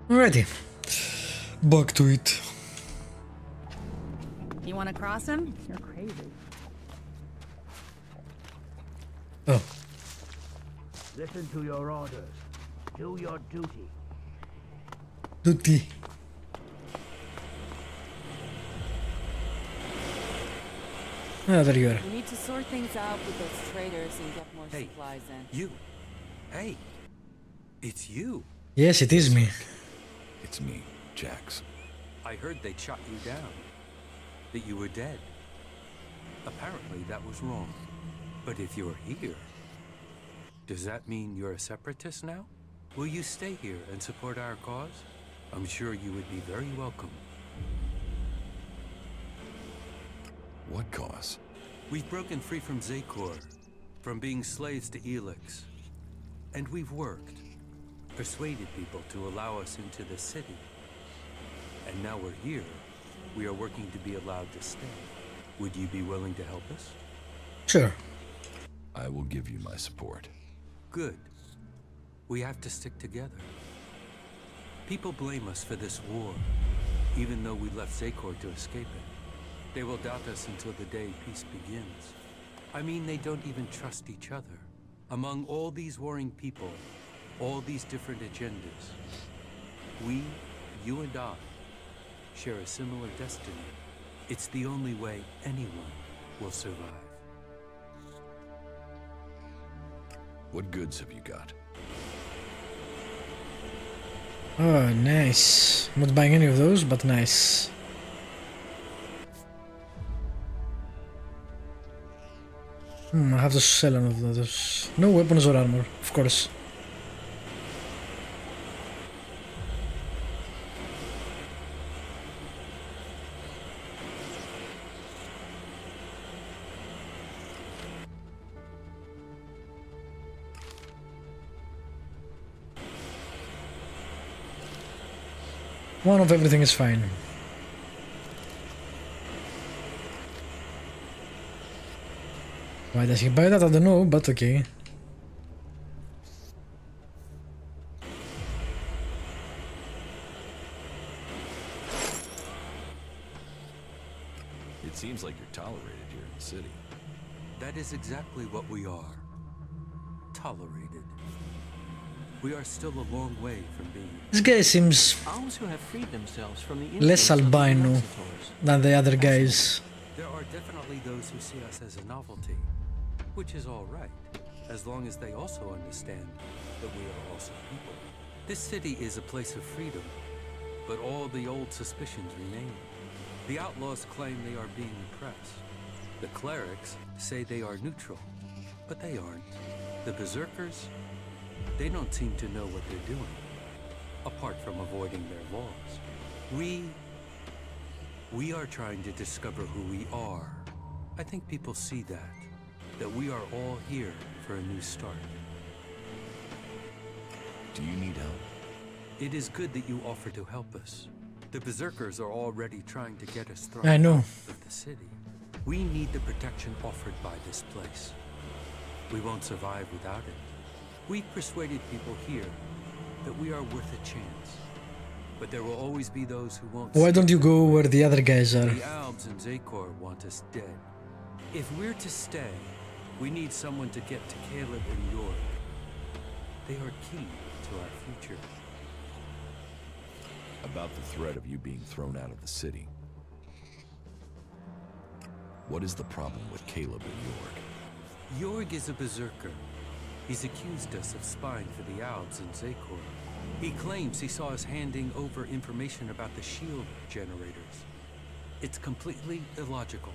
Alrighty. Back to it. You want to cross him? You're crazy. Oh. Listen to your orders. Do your duty. Duty. Ah, there you are. We need to sort things out with those traders and get more supplies in. You. Hey. It's you. Yes, it is me. It's me, Jax. I heard they shot you down. That you were dead. Apparently that was wrong. But if you're here, does that mean you're a separatist now? Will you stay here and support our cause? I'm sure you would be very welcome. What cause? We've broken free from Zakor, from being slaves to Elex. And we've worked, persuaded people to allow us into the city. And now we're here, we are working to be allowed to stay. Would you be willing to help us? Sure. I will give you my support. Good. We have to stick together. People blame us for this war, even though we left Zakor to escape it. They will doubt us until the day peace begins. I mean, they don't even trust each other. Among all these warring people, all these different agendas, we, you and I, share a similar destiny. It's the only way anyone will survive. What goods have you got? Oh, nice. I'm not buying any of those, but nice. I have to sell one of those. No weapons or armor, of course. One of everything is fine. Why does he buy that? I don't know, but okay. It seems like you're tolerated here in the city. That is exactly what we are. Tolerated. We are still a long way from being. This guy seems Those who have freed themselves from the less albino than the other guys. There are definitely those who see us as a novelty, which is all right, as long as they also understand that we are also people. This city is a place of freedom, but all the old suspicions remain. The outlaws claim they are being oppressed. The clerics say they are neutral, but they aren't. The berserkers, they don't seem to know what they're doing, apart from avoiding their laws. We are trying to discover who we are. I think people see that we are all here for a new start. Do you need help? It is good that you offer to help us. The berserkers are already trying to get us thrown I know. out of the city. We need the protection offered by this place. We won't survive without it. We've persuaded people here that we are worth a chance. But there will always be those who won't. Why don't you go where the other guys are? The Albs and Zakor want us dead. If we're to stay, we need someone to get to Caleb and York. They are key to our future. About the threat of you being thrown out of the city. What is the problem with Caleb and York? York is a berserker. He's accused us of spying for the Albs and Zakor. He claims he saw us handing over information about the shield generators. It's completely illogical.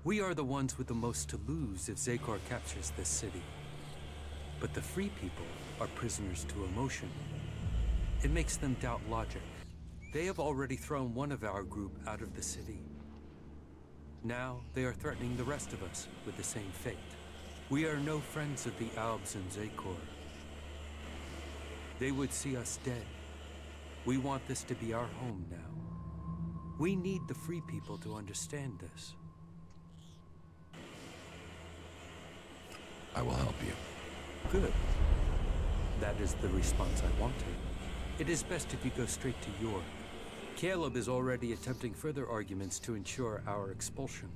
We are the ones with the most to lose if Zakor captures this city. But the free people are prisoners to emotion. It makes them doubt logic. They have already thrown one of our group out of the city. Now they are threatening the rest of us with the same fate. We are no friends of the Albs and Zakor. They would see us dead. We want this to be our home now. We need the free people to understand this. I will help you. Good. That is the response I wanted. It is best if you go straight to York. Caleb is already attempting further arguments to ensure our expulsion.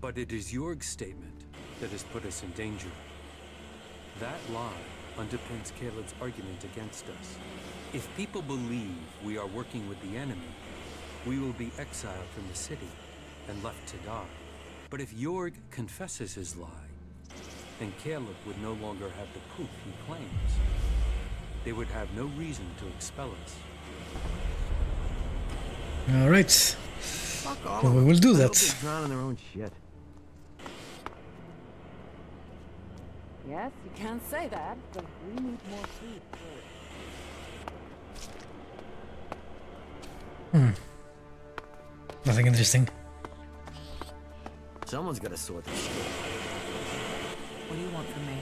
But it is York's statement that has put us in danger. That lie underpins Caleb's argument against us. If people believe we are working with the enemy, we will be exiled from the city and left to die. But if Jorg confesses his lie, then Caleb would no longer have the proof he claims. They would have no reason to expel us. Alright. Well, we will do that. They're drowning their own shit. Yes, you can say that, but we need more food first. Nothing interesting. Someone's gotta sort this shit. What do you want from me?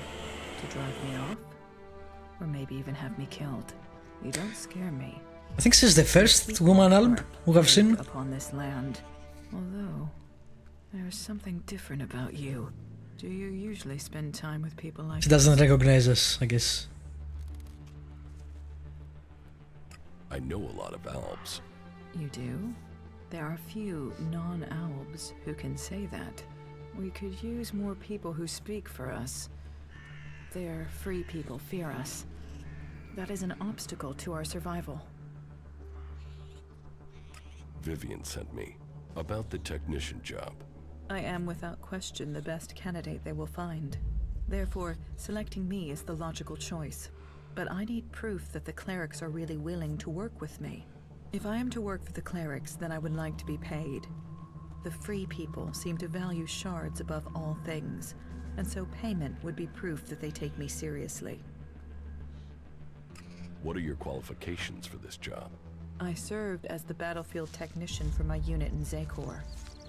To drive me off? Or maybe even have me killed? You don't scare me. I think this is the first woman alb we have seen. Upon this land. Although, there is something different about you. Do you usually spend time with people like She doesn't recognize us, I guess. I know a lot of Alps. You do? There are few non-Albs who can say that. We could use more people who speak for us. Their free people fear us. That is an obstacle to our survival. Vivian sent me about the technician job. I am without question the best candidate they will find. Therefore, selecting me is the logical choice. But I need proof that the clerics are really willing to work with me. If I am to work for the clerics, then I would like to be paid. The free people seem to value shards above all things, and so payment would be proof that they take me seriously. What are your qualifications for this job? I served as the battlefield technician for my unit in Zakor.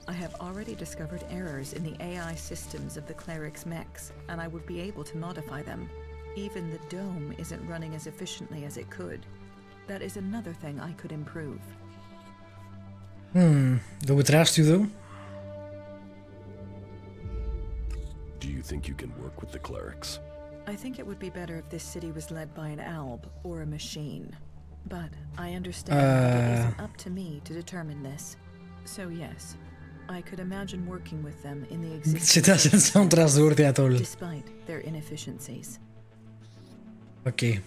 I have already discovered errors in the AI systems of the clerics' mechs, and I would be able to modify them. Even the dome isn't running as efficiently as it could. That is another thing I could improve. Do we trust you though? Do you think you can work with the clerics? I think it would be better if this city was led by an alb or a machine. But I understand that it isn't up to me to determine this. So yes, I could imagine working with them in the existing She doesn't sound trustworthy at all. despite their inefficiencies. Okay.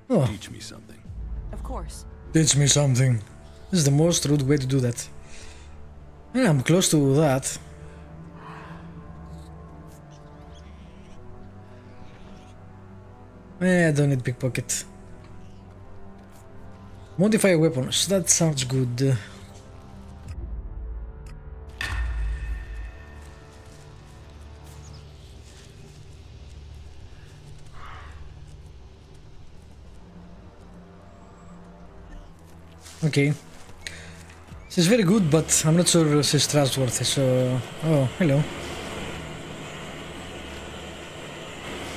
Oh, Teach me something. Of course. teach me something. This is the most rude way to do that. Yeah, I'm close to that. I don't need pickpocket. Modify weapons, that sounds good. Okay. She's very good, but I'm not sure she's trustworthy, so... Oh, hello.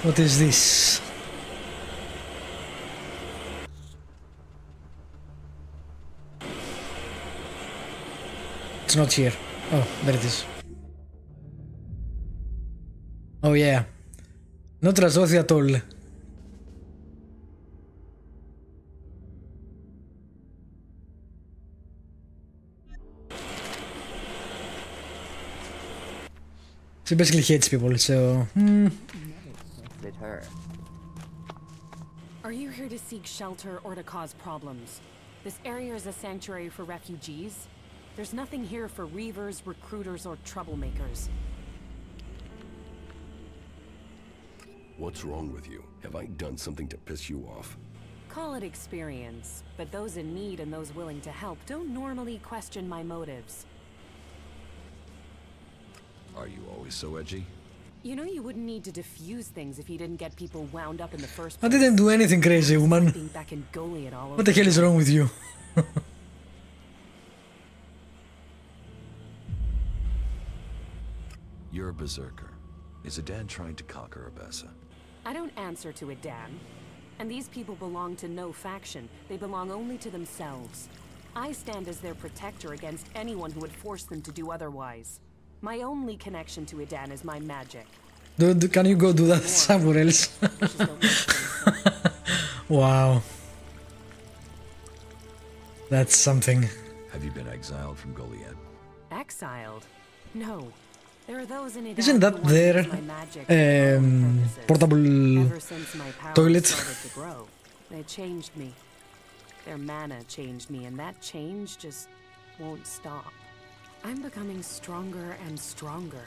What is this? It's not here. Oh, there it is. Oh yeah. Not trustworthy at all. She basically hates people, so... With her. Are you here to seek shelter or to cause problems? This area is a sanctuary for refugees. There's nothing here for reavers, recruiters, or troublemakers. What's wrong with you? Have I done something to piss you off? Call it experience, but those in need and those willing to help don't normally question my motives. Are you always so edgy? You know you wouldn't need to defuse things if you didn't get people wound up in the first I place. didn't do anything crazy, woman. Being back in Goliath all What the hell is wrong with you? You're a berserker. Is Adan trying to conquer Abessa? I don't answer to Adan. And these people belong to no faction. They belong only to themselves. I stand as their protector against anyone who would force them to do otherwise. My only connection to Adan is my magic. Dude, can you go do that somewhere else? Wow. That's something. Have you been exiled from Goliad? Exiled? No. There are those in it. Isn't that their portable Ever since my powers toilet? started to grow, they changed me. Their mana changed me, and that change just won't stop. I'm becoming stronger and stronger.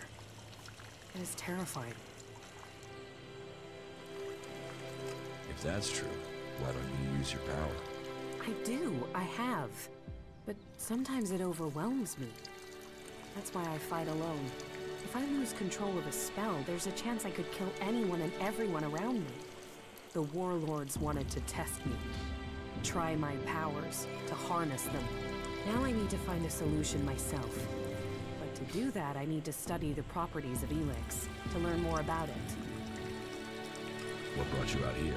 It is terrifying. If that's true, why don't you use your power? I do, I have. But sometimes it overwhelms me. That's why I fight alone. If I lose control of a spell, there's a chance I could kill anyone and everyone around me. The warlords wanted to test me. Try my powers, to harness them. Now I need to find a solution myself. But to do that, I need to study the properties of Elex, to learn more about it. What brought you out here?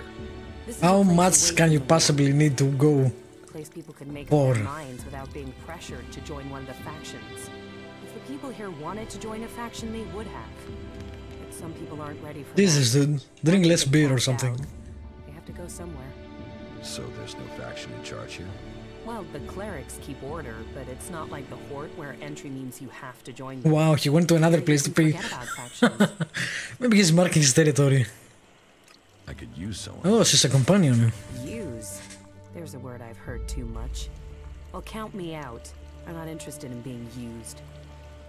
This is How a place much away can from you the possibly world. need to go? A place people can make up Or- their minds without being pressured to join one of the factions. If the people here wanted to join a faction, they would have. But some people aren't ready for Jesus, that. dude. Drink Once less they beer or find something. out, they have to go somewhere. So there's no faction in charge here? Well, the clerics keep order, but it's not like the Horde where entry means you have to join them. Wow, he went to another Maybe place to we pay. forget about factions. Maybe he's marking his territory. I could use someone. Oh, she's a companion. Use. There's a word I've heard too much. Well, count me out. I'm not interested in being used.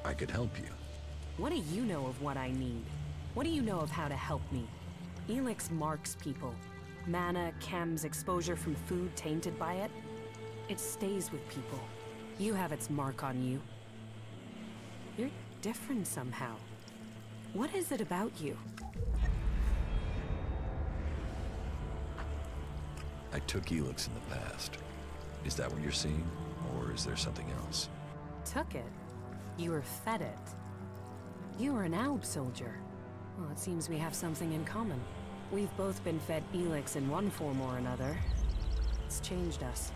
I could help you. What do you know of what I need? What do you know of how to help me? Elex marks people. Mana, chems, exposure from food tainted by it. It stays with people. You have its mark on you. You're different somehow. What is it about you? I took Elex in the past. Is that what you're seeing? Or is there something else? Took it? You were fed it. You were an Alb soldier. Well, it seems we have something in common. We've both been fed Elex in one form or another. It's changed us.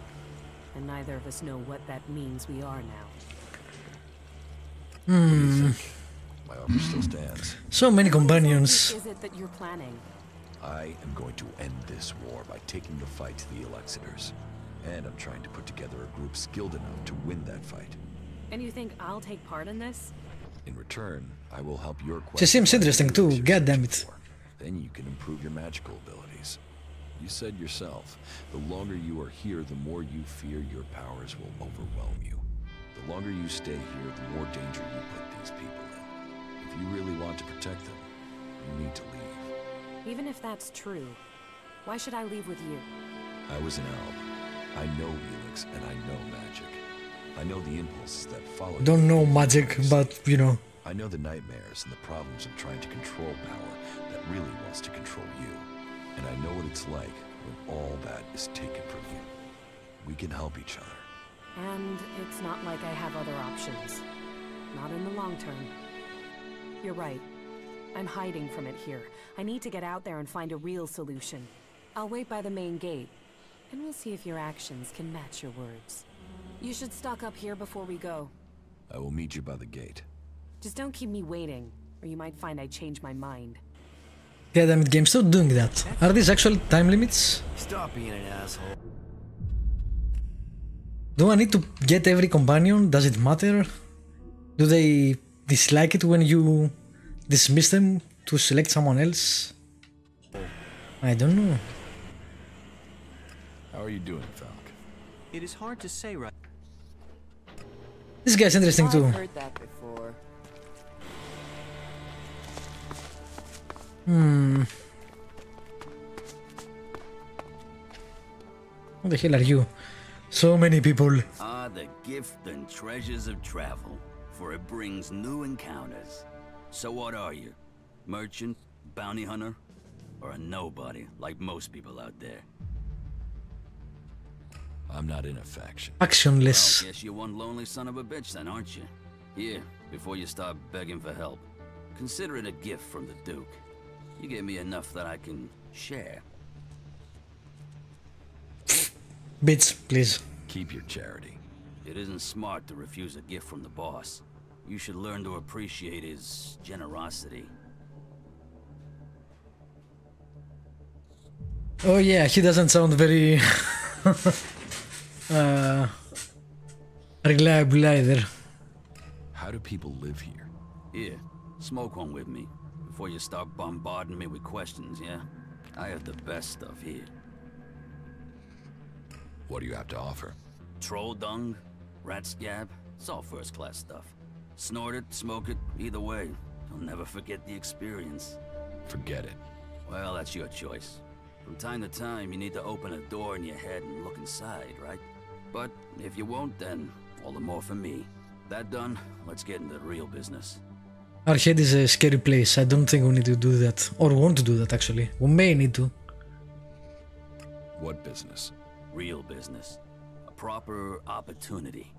And neither of us know what that means we are now. What do you think? My offer still stands. So many What companions. exactly is it that you're planning? I am going to end this war by taking the fight to the Elexiters. And I'm trying to put together a group skilled enough to win that fight. And you think I'll take part in this? In return, I will help your quest. She seems interesting too, god damn it. Then you can improve your magical abilities. You said yourself, the longer you are here, the more you fear your powers will overwhelm you. The longer you stay here, the more danger you put these people in. If you really want to protect them, you need to leave. Even if that's true, why should I leave with you? I was an Alb. I know Elex and I know magic. I know the impulses that follow. Don't know magic, but you know. I know the nightmares and the problems of trying to control power that really wants to control you. And I know what it's like when all that is taken from you. We can help each other. And it's not like I have other options. Not in the long term. You're right. I'm hiding from it here. I need to get out there and find a real solution. I'll wait by the main gate, and we'll see if your actions can match your words. You should stock up here before we go. I will meet you by the gate. Just don't keep me waiting, or you might find I change my mind. Yeah, damn it, game, stop doing that. Are these actual time limits? Stop being an asshole. Do I need to get every companion? Does it matter? Do they dislike it when you dismiss them to select someone else? I don't know. How are you doing, Falk? It is hard to say right. This guy's interesting too. I've heard that before. What the hell are you? So many people. Ah, the gift and treasures of travel, for it brings new encounters. So what are you? Merchant? Bounty hunter? Or a nobody, like most people out there? I'm not in a faction. Factionless. Well, guess you're one lonely son of a bitch then, aren't you? Here, before you start begging for help, consider it a gift from the Duke. You gave me enough that I can share. Bits, please. Keep your charity. It isn't smart to refuse a gift from the boss. You should learn to appreciate his generosity. Oh yeah, he doesn't sound very reliable either. How do people live here? Here, smoke one with me before you start bombarding me with questions, yeah? I have the best stuff here. What do you have to offer? Troll dung, rat scab, it's all first-class stuff. Snort it, smoke it, either way, you'll never forget the experience. Forget it. Well, that's your choice. From time to time, you need to open a door in your head and look inside, right? But if you won't, then all the more for me. That done, let's get into the real business. Our head is a scary place. I don't think we need to do that. Or want to do that, actually. We may need to. What business? Real business. A proper opportunity.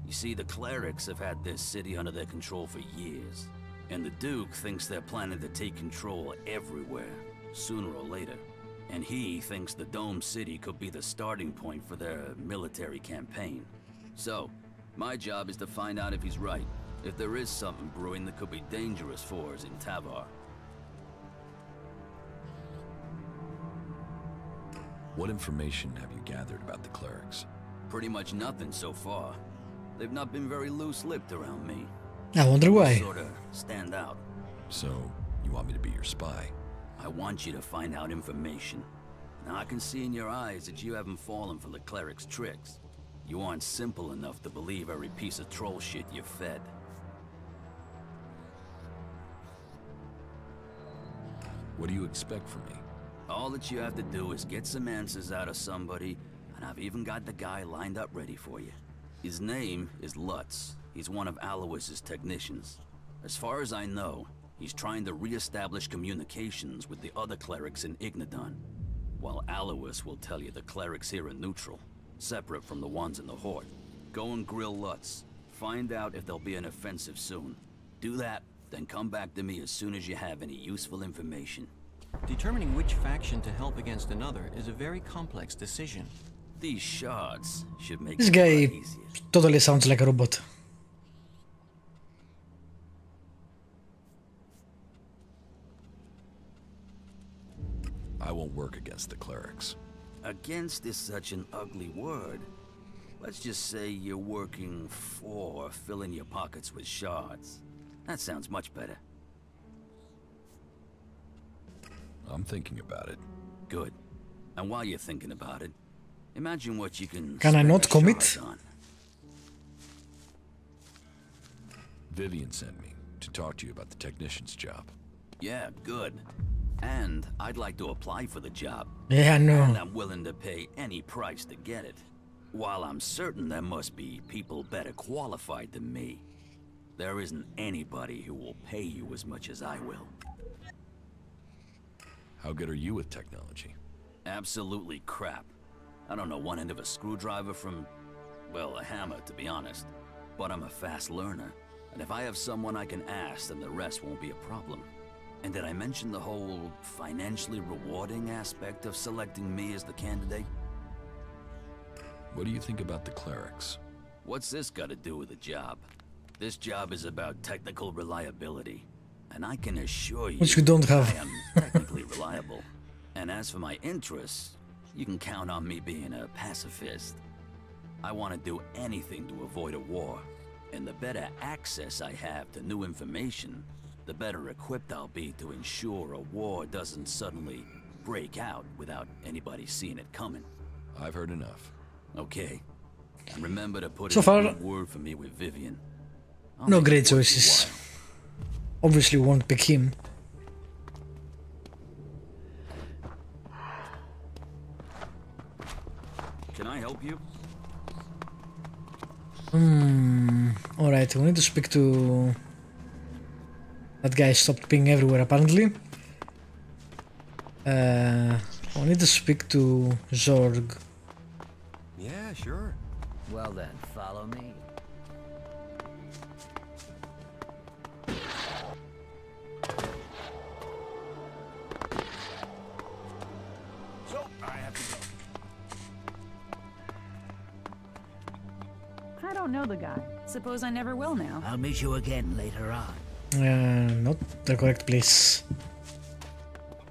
You see, the clerics have had this city under their control for years. And the Duke thinks they're planning to take control everywhere, sooner or later. And he thinks the Dome City could be the starting point for their military campaign. So, my job is to find out if he's right. If there is something brewing that could be dangerous for us in Tavar. What information have you gathered about the clerics? Pretty much nothing so far. They've not been very loose-lipped around me. I wonder why. Sorta stand out. So, you want me to be your spy? I want you to find out information. Now I can see in your eyes that you haven't fallen for the cleric's tricks. You aren't simple enough to believe every piece of troll shit you're fed. What do you expect from me? All that you have to do is get some answers out of somebody, and I've even got the guy lined up ready for you. His name is Lutz. He's one of Alois's technicians. As far as I know, he's trying to re-establish communications with the other clerics in Ignadon, while Alois will tell you the clerics here are neutral, separate from the ones in the Horde. Go and grill Lutz. Find out if there'll be an offensive soon. Do that, then come back to me as soon as you have any useful information. Determining which faction to help against another is a very complex decision. These shards should make This it a guy lot easier. totally sounds like a robot. I won't work against the clerics. Against is such an ugly word. Let's just say you're working for filling your pockets with shards. That sounds much better. I'm thinking about it. Good. And while you're thinking about it, imagine what you can Can I spend not the commit? shards on. Vivian sent me to talk to you about the technician's job. Yeah, good. And I'd like to apply for the job. Yeah, I know. And I'm willing to pay any price to get it. While I'm certain there must be people better qualified than me, there isn't anybody who will pay you as much as I will. How good are you with technology? Absolutely crap. I don't know one end of a screwdriver from, well, a hammer, to be honest. But I'm a fast learner, and if I have someone I can ask, then the rest won't be a problem. And did I mention the whole financially rewarding aspect of selecting me as the candidate? What do you think about the clerics? What's this got to do with the job? This job is about technical reliability. And I can assure you Which we don't have. I am technically reliable. And as for my interests, you can count on me being a pacifist. I want to do anything to avoid a war. And the better access I have to new information, the better equipped I'll be to ensure a war doesn't suddenly break out without anybody seeing it coming. I've heard enough. Okay. And remember to put So in far, a good word for me with Vivian. I'll no make it great worth your choices. while. Obviously we won't pick him. Can I help you? Alright, we need to speak to... That guy stopped being everywhere apparently. We need to speak to Zorg. Yeah, sure. Well then, follow me. So, I have to go. I don't know the guy. Suppose I never will now. I'll meet you again later on. Not the correct place.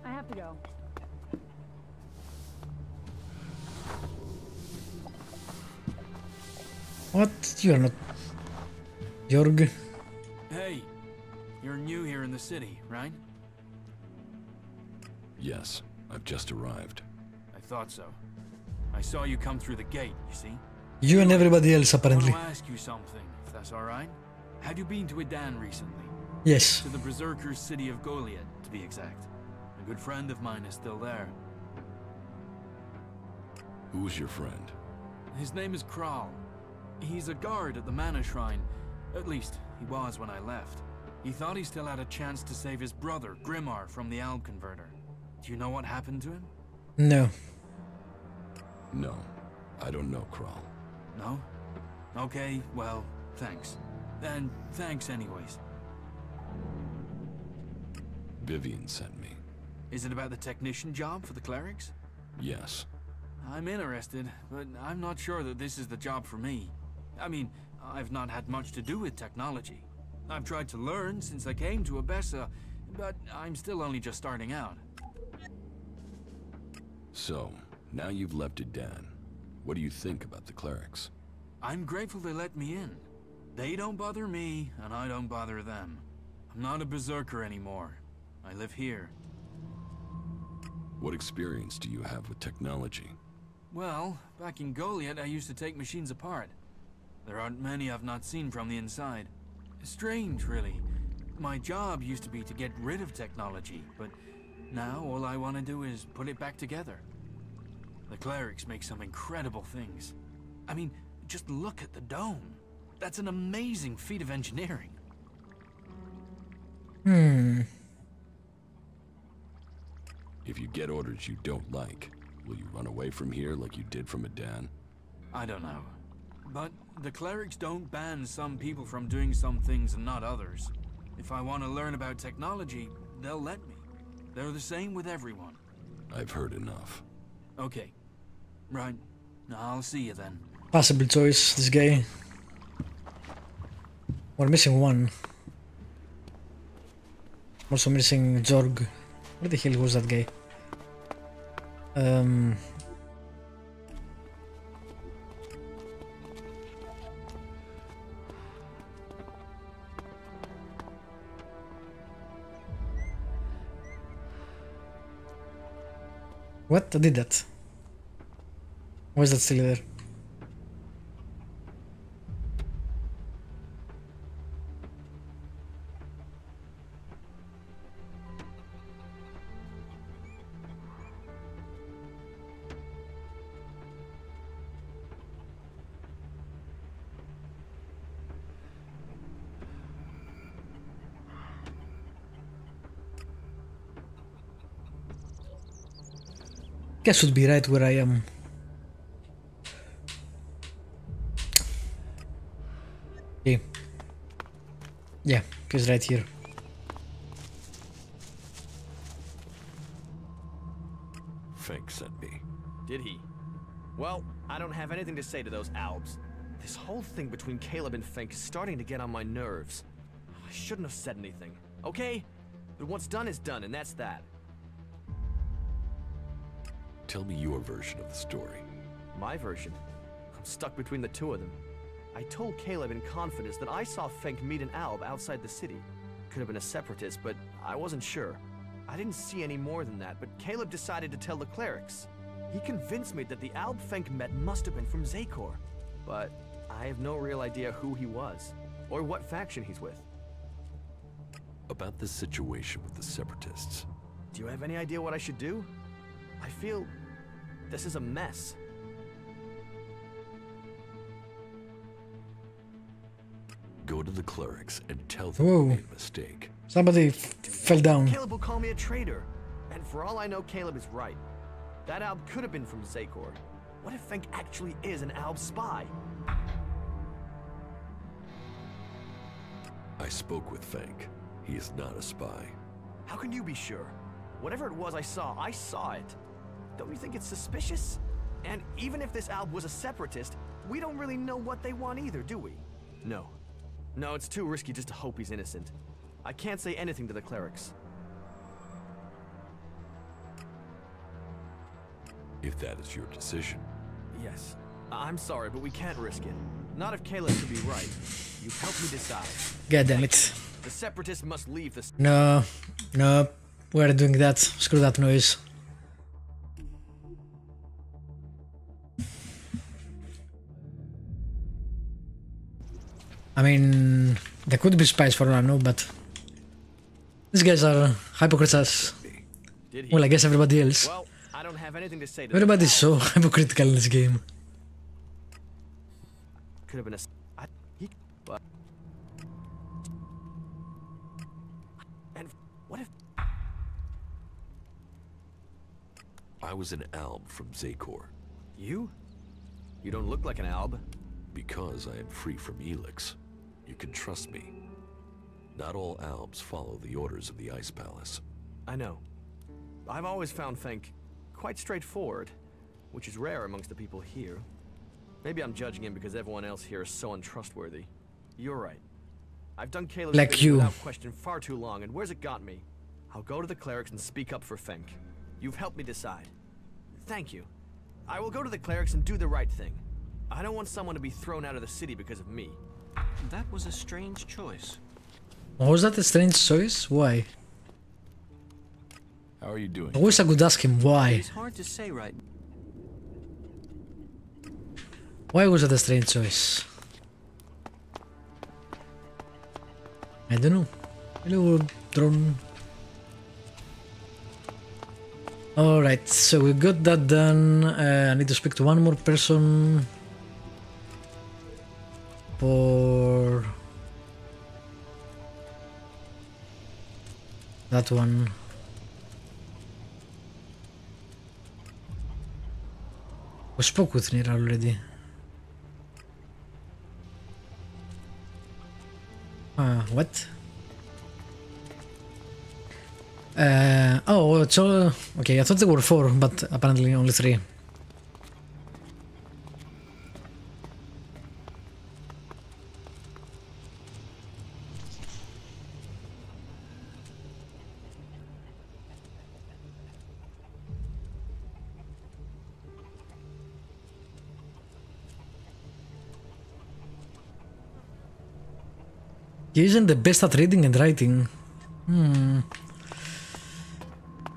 I have to go. What? You are not... Jorg? Hey, you're new here in the city, right? Yes, I've just arrived. I thought so. I saw you come through the gate, you see? You and everybody else, I apparently. want to ask you something, if that's alright. Have you been to Edan recently? Yes. To the Berserkers' city of Goliad, to be exact. A good friend of mine is still there. Who's your friend? His name is Kral. He's a guard at the Mana Shrine. At least, he was when I left. He thought he still had a chance to save his brother, Grimar, from the Alb Converter. Do you know what happened to him? No. No, I don't know, Kral. No? Okay, well, thanks. And thanks anyways. Vivian sent me. Is it about the technician job for the clerics? Yes. I'm interested, but I'm not sure that this is the job for me. I mean, I've not had much to do with technology. I've tried to learn since I came to Abessa, but I'm still only just starting out. So, now you've left Edan. What do you think about the clerics? I'm grateful they let me in. They don't bother me, and I don't bother them. I'm not a berserker anymore. I live here. What experience do you have with technology? Well, back in Goliad, I used to take machines apart. There aren't many I've not seen from the inside. Strange, really. My job used to be to get rid of technology, but now all I want to do is put it back together. The clerics make some incredible things. I mean, just look at the dome. That's an amazing feat of engineering. If you get orders you don't like, will you run away from here like you did from Edan? I don't know. But the clerics don't ban some people from doing some things and not others. If I want to learn about technology, they'll let me. They're the same with everyone. I've heard enough. Okay. Right. I'll see you then. Possible choice, this guy. We're missing one. Also missing Jorg. Where the hell was that guy? What? I did that. Why is that still there? I should be right where I am. Okay. Yeah, he's right here. Fink sent me. Did he? Well, I don't have anything to say to those Albs. This whole thing between Caleb and Fink is starting to get on my nerves. I shouldn't have said anything, okay? But what's done is done, and that's that. Tell me your version of the story. My version? I'm stuck between the two of them. I told Caleb in confidence that I saw Fink meet an Alb outside the city. Could have been a separatist, but I wasn't sure. I didn't see any more than that, but Caleb decided to tell the clerics. He convinced me that the Alb Fink met must have been from Zakor. But I have no real idea who he was, or what faction he's with. About this situation with the separatists. Do you have any idea what I should do? I feel this is a mess. Go to the clerics and tell them Whoa. you made a mistake. Somebody fell down. Caleb will call me a traitor. And for all I know, Caleb is right. That Alb could have been from Zakor. What if Fink actually is an Alb spy? I spoke with Fink. He is not a spy. How can you be sure? Whatever it was I saw it. Don't you think it's suspicious? And even if this Alb was a separatist, we don't really know what they want either, do we? No. No, it's too risky just to hope he's innocent. I can't say anything to the clerics. If that is your decision. Yes. I'm sorry, but we can't risk it. Not if Caleb could be right. You helped me decide. God damn it. The Separatists must leave the... No, no, we're doing that. Screw that noise. I mean, there could be spies for all I know, but these guys are hypocrites as well, I guess everybody else. Well, I don't have anything to say to Everybody's so hypocritical in this game. Could have been a... And what if... I was an alb from Zakor. You? You don't look like an alb. Because I am free from Elex. You can trust me. Not all albs follow the orders of the Ice Palace. I know. I've always found Fenk quite straightforward, which is rare amongst the people here. Maybe I'm judging him because everyone else here is so untrustworthy. You're right. I've done Caleb's like bidding you without question far too long, and where's it got me? I'll go to the clerics and speak up for Fenk. You've helped me decide. Thank you. I will go to the clerics and do the right thing. I don't want someone to be thrown out of the city because of me. That was a strange choice. Was that a strange choice? Why? How are you doing? I wish I could ask him why. It's hard to say right now. Why was it a strange choice? I don't know. Hello, drone. Alright, so we got that done. I need to speak to one more person. For that one. We spoke with Nira already. What? Oh, it's all... Okay, I thought there were 4, but apparently only 3. He isn't the best at reading and writing.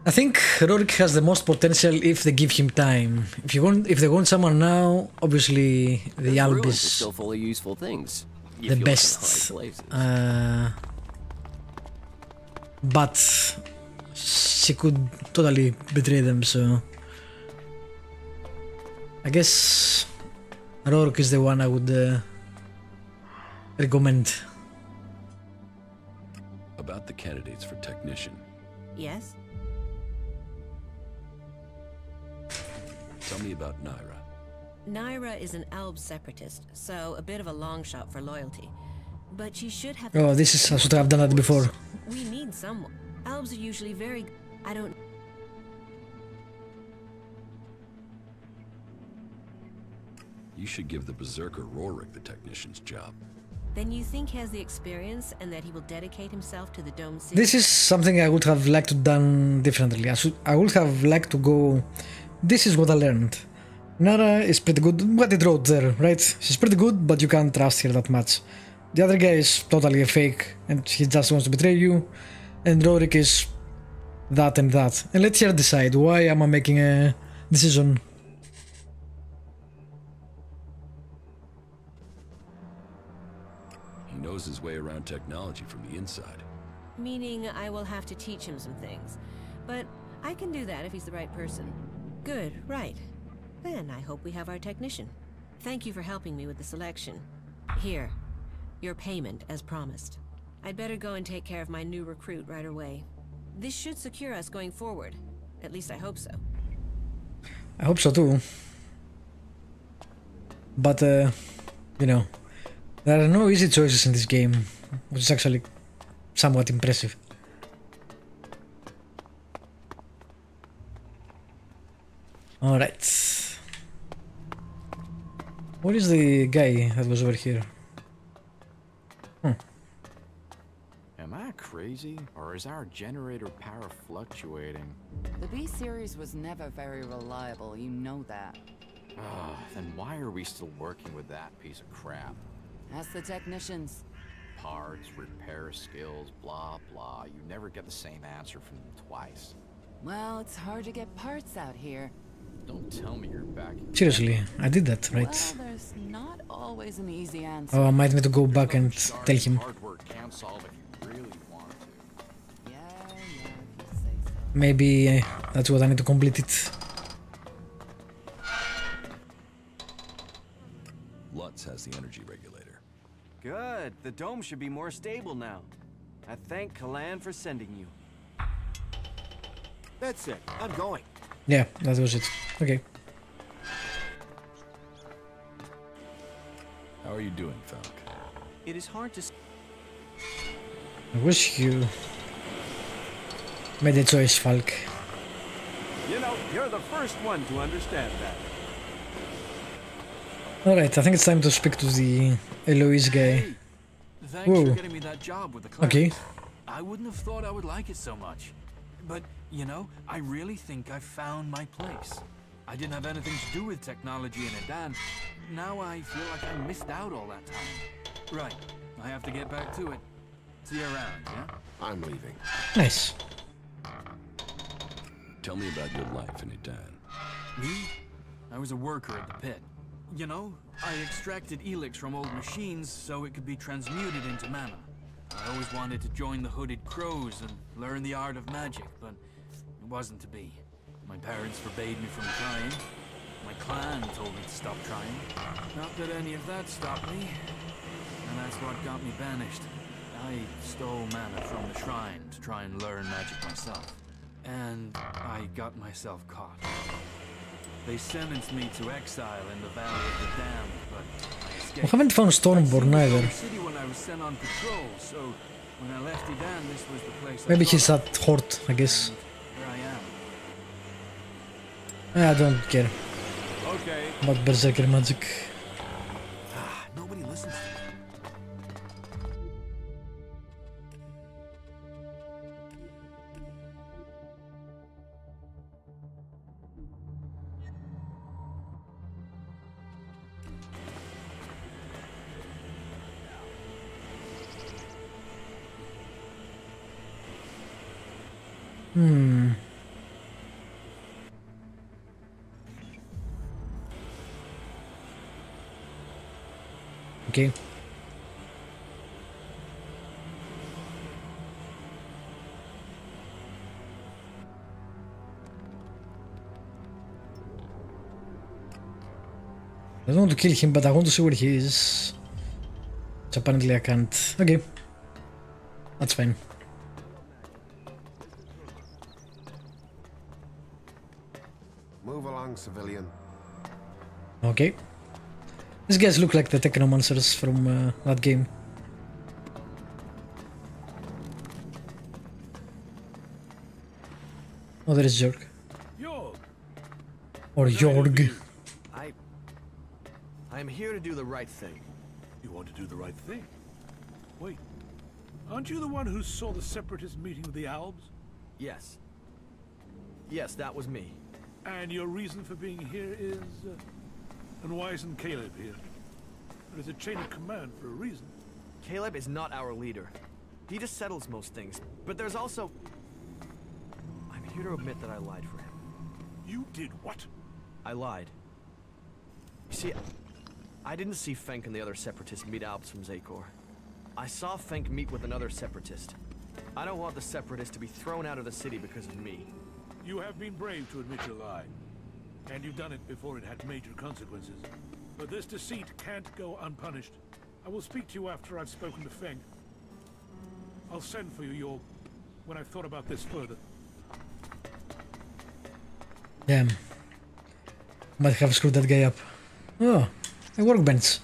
I think Rorik has the most potential if they give him time. If they want someone now, obviously the Alb is still full of useful things. The best. But she could totally betray them, so I guess Rorik is the one I would recommend. About the candidates for technician. Yes? Tell me about Naira. Naira is an Alb separatist, so a bit of a long shot for loyalty. But she should have... Oh, this is... I should have done that before. We need someone. Albs are usually very... I don't... You should give the berserker Rorik the technician's job. Then you think he has the experience and that he will dedicate himself to the Dome City? This is something I would have liked to done differently. I would have liked to go... This is what I learned. Nara is pretty good. What it wrote there, right? She's pretty good, but you can't trust her that much. The other guy is totally a fake, and he just wants to betray you. And Rorik is that and that. And let her decide. Why am I making a decision? He knows his way around technology from the inside. Meaning I will have to teach him some things. But I can do that if he's the right person. Good, right. Then I hope we have our technician. Thank you for helping me with the selection. Here, your payment as promised. I'd better go and take care of my new recruit right away. This should secure us going forward. At least I hope so. I hope so too. But, you know, there are no easy choices in this game, which is actually somewhat impressive. Alright. What is the guy that was over here? Am I crazy, or is our generator power fluctuating? The B-series was never very reliable, you know that. Then why are we still working with that piece of crap? Ask the technicians. Parts, repair skills, blah blah. You never get the same answer from them twice. Well, it's hard to get parts out here. Don't tell me you're back. Seriously, I did that, right? Well, there's not always an easy answer. Oh, I might need to go back and tell him. Hard work can't solve if you really want to. Yeah, if you say so. Maybe that's what I need to complete it. Lutz has the energy regulator. Good. The dome should be more stable now. I thank Kalan for sending you. That's it. I'm going. Yeah, that was it. Okay. How are you doing, Falk? It is hard to... I wish you made a choice, Falk. You know, you're the first one to understand that. Alright, I think it's time to speak to the Eloise guy. Hey, thanks for getting me that job with the clerics. Okay. I wouldn't have thought I would like it so much. But, you know, I really think I've found my place. I didn't have anything to do with technology in Edan. Now I feel like I missed out all that time. Right, I have to get back to it. See you around, yeah? I'm leaving. Nice. Tell me about your life in Edan. Me? I was a worker at the pit. You know, I extracted Elex from old machines so it could be transmuted into mana. I always wanted to join the Hooded Crows and learn the art of magic, but it wasn't to be. My parents forbade me from trying. My clan told me to stop trying. Not that any of that stopped me. And that's what got me banished. I stole mana from the shrine to try and learn magic myself. And I got myself caught. They sentenced me to exile in the Valley of the Damned, but I escaped. We haven't found Stormborn either. City when I was sent on patrol, so when I left Edan, this was the place. Maybe he's at Hort, I guess. Here I am. I don't care Okay. about Berserker magic. Nobody listens to me. Okay. I don't want to kill him, but I want to see where he is. Which apparently I can't. Okay. That's fine. Move along, civilian. Okay. These guys look like the Technomancers from that game. Oh, there is Jorg. Jorg. Or Jorg. I'm here to do the right thing. You want to do the right thing? Wait. Aren't you the one who saw the Separatist meeting with the Albs? Yes. Yes, that was me. And your reason for being here is... and why isn't Caleb here? There's a chain of command for a reason. Caleb is not our leader. He just settles most things. But there's also... I'm here to admit that I lied for him. You did what? I lied. You see, I didn't see Fenk and the other Separatists meet Albs from Zakor. I saw Fenk meet with another Separatist. I don't want the Separatists to be thrown out of the city because of me. You have been brave to admit your lie. And you've done it before it had major consequences. But this deceit can't go unpunished. I will speak to you after I've spoken to Feng. I'll send for you, Jorg, when I've thought about this further. Damn. Might have screwed that guy up. Oh, a workbench.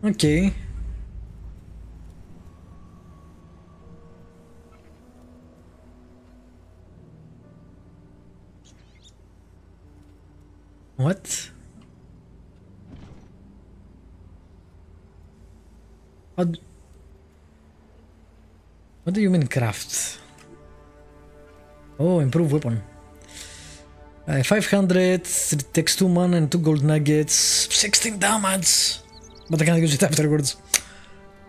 Okay. What? What do you mean craft? Oh, improve weapon. 500, it takes 2 mana and 2 gold nuggets, 16 damage! But I can't use it afterwards.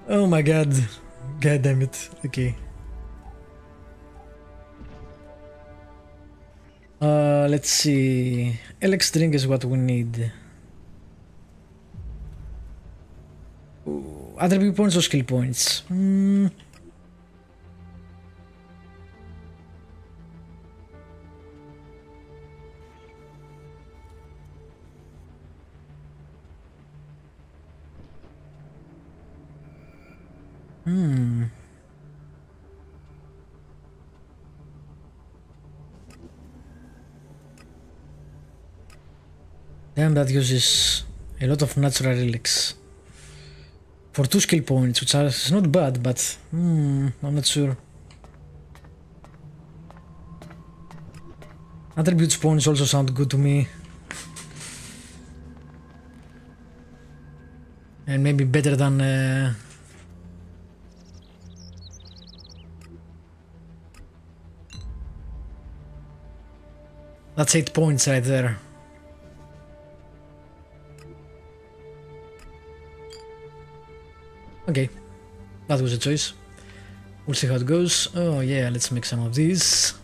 Oh my god. God damn it. Okay. Let's see. Elex drink is what we need. Ooh, attribute points or skill points? Damn, that uses a lot of natural relics. For 2 skill points, which are not bad, but I'm not sure. Attributes points also sound good to me. And maybe better than that's 8 points right there. Okay, that was a choice. We'll see how it goes. Oh yeah, let's make some of these.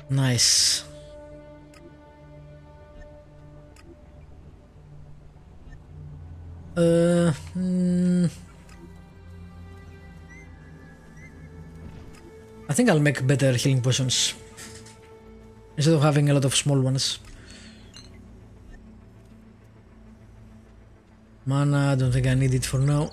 Nice. I think I'll make better healing potions instead of having a lot of small ones. Mana, I don't think I need it for now.